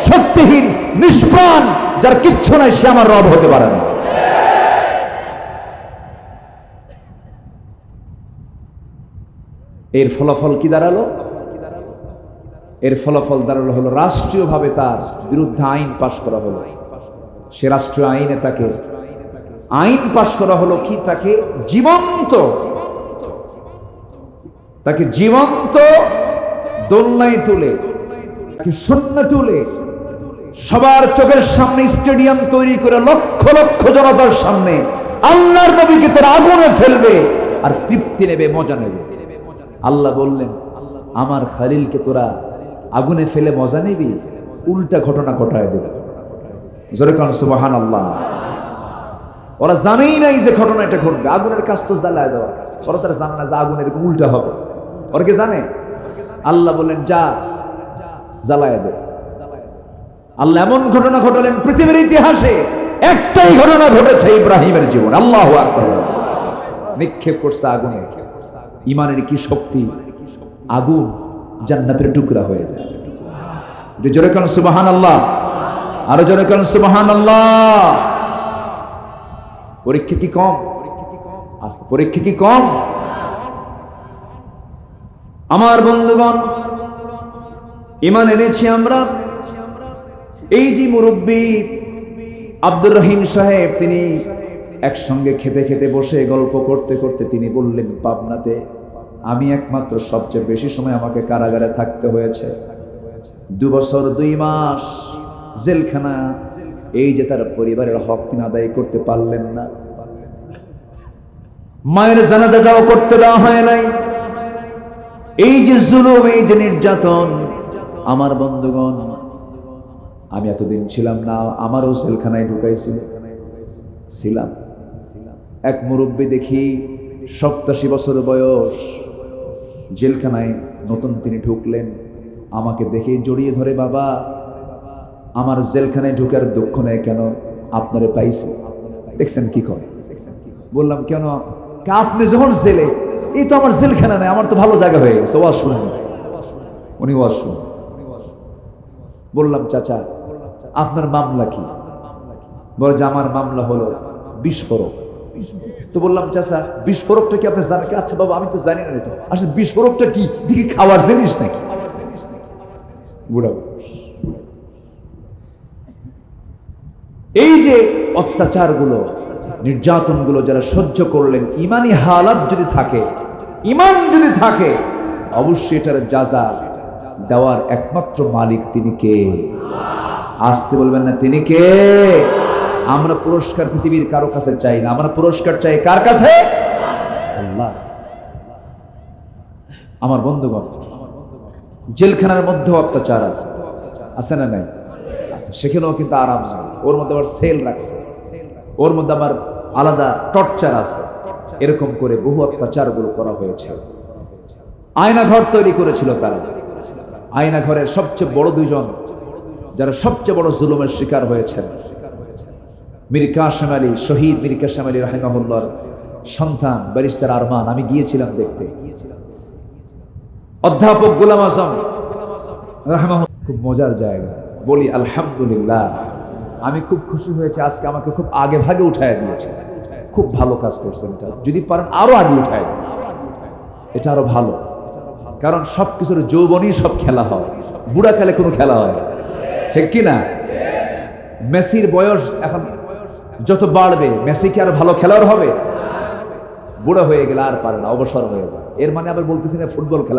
[SPEAKER 1] শক্তিহীন, নিষ্প্রাণ, যার কিচ্ছু নাই, সে আমার রব হতে পারে না। এর ফলাফল কি দাঁড়ালো? এর ফলাফল দাঁড়ালো হলো রাষ্ট্রীয়ভাবে তার বিরুদ্ধে আইন পাশ করা হলো। সে রাষ্ট্রীয় আইনে তাকে আইন পাশ করা হলো কি, তাকে জীবন্ত দোলনায় তুলে, তাকে শূন্য তুলে সবার চোখের সামনে স্টেডিয়াম তৈরি করে লক্ষ লক্ষ জনতার সামনে আল্লাহর নবীকে তারা আগুনে ফেলবে আর তৃপ্তি নেবে, মজা নেবে। আল্লাহ বললেন, আমার খালিলকে তোরা আগুনে ফেলে মজা নিবি, উল্টা ঘটনা ঘটায় দেবে। জোরে কান সুবহানাল্লাহ। ওরা জানেই নাই যে ঘটনা এটা ঘটবে। আগুনের কাজ তো জ্বালায় দেওয়া, ওরা তারা জানে না যে আগুনের এরকম উল্টা হবে। ওরা কি জানে? আল্লাহ বললেন, যা জ্বালায় দে। আল্লাহ এমন ঘটনা ঘটালেন পৃথিবীর ইতিহাসে একটাই ঘটনা ঘটেছে ইব্রাহিমের জীবন। আল্লাহু আকবার। নিক্ষেপ করছে আগুনে। ইমানের কি শক্তি! আগুন জান্নাতের টুকরা হয়ে যায়। জোরে কান সুবহানাল্লাহ, আরো জোরে কান সুবহানাল্লাহ। পরীক্ষা কি কম? পরীক্ষা কি কম? আমার বন্ধুগণ, ঈমান এনেছি আমরা। এই যে মুরব্বী আব্দুর রহিম সাহেব, তিনি একসঙ্গে খেতে খেতে বসে গল্প করতে করতে তিনি বললেন, পাবনাতে আমি একমাত্র সবচেয়ে বেশি সময় আমাকে কারাগারে থাকতে হয়েছে, 2 বছর 2 মাস জেলখানা। এই যে তার পরিবারের হক তিনি আদায় করতে পারলেন না, মায়ের জানাজাটাও করতে দেওয়া হয় নাই। এই যে জুলুম, এই যে নির্যাতন, আমার বন্ধুগণ, আমি এতদিন ছিলাম না, আমারও জেলখানায় ছিলাম। এক মুরব্বী দেখি 87 বছর বয়স, জেলখানায় নতুন তিনি ঢুকলেন, আমাকে দেখে জড়িয়ে ধরে, বাবা আমার জেলখানায় ঢুকার দুঃখ নেই কেন, আপনারে পাইছি। দেখছেন কি করে? বললাম, কেন? আপনি যখন জেলে, এই তো আমার জেলখানা নেই, আমার তো ভালো জায়গা হয়ে গেছে। ওয়াজ শুনেন, উনি ওয়াজ শুনেন। বললাম, চাচা আপনার মামলা কি? বলে যে আমার মামলা হলো বিস্ফোরক। তো বললাম, চাচা বিস্ফোরকটা কি আপনি জানেন? আচ্ছা বাবা, আমি তো জানি না। তো আসলে বিস্ফোরকটা কি? দেখি খাওয়ার জিনিস নাকি? বুড়া এই যে অত্যাচারগুলো, নির্যাতনগুলো যারা সহ্য করলেন, ইমানি হালাত যদি থাকে, ইমান যদি থাকে, অবশ্যই এটার যাজা দেওয়ার একমাত্র মালিক তিনি কে? আসতে বলবেন না, তিনি কে? আমরা পুরস্কার পৃথিবীর কারো কাছে চাই না, আমরা পুরস্কার চাই কার কাছে? আল্লাহ। আমার বন্ধুগণ, জেলখানার মধ্যে অত্যাচার আছে না নাই? সেখানেও কিন্তু আরাম নাই। ওর মধ্যে আবার সেল রাখছে, ওর মধ্যে আবার আলাদা টর্চার আছে। এরকম করে বহু অত্যাচারগুলো করা হয়েছে। আয়না ঘর তৈরি করেছিল তারা। আয়না ঘরের সবচেয়ে বড় 2 জন যারা সবচেয়ে বড় জুলুমের শিকার হয়েছেন, মীর কাসেম আলী, শহীদ মীর কাসেম আলী রাহিমাহুল্লাহর সন্তান ব্যারিস্টার আরমান। আমি গিয়েছিলাম দেখতে। অধ্যাপক গোলাম আজম রাহিমাহুল্লাহ, খুব মজার জায়গা। বলি আলহামদুলিল্লাহ, আমি খুব খুশি হয়েছে। আজকে আমাকে খুব আগে ভাগে উঠায় দিয়েছে। খুব ভালো কাজ করছেন। এটা যদি পারেন আরো আগে উঠায় দিন, এটা আরো ভালো। কারণ সবকিছুর যৌবনই সব খেলা হয়, বুড়া কালে কোনো খেলা হয় না, ঠিক কি না? মেসির বয়স এখন যত বাড়বে, মেসি কি আর ভালো খেলোয়াড় হবে? বুড়া হয়ে গেলে আর পারে না, অবসর হয়ে যায়। এর মানে আবার বলতেছি না ফুটবল খেলা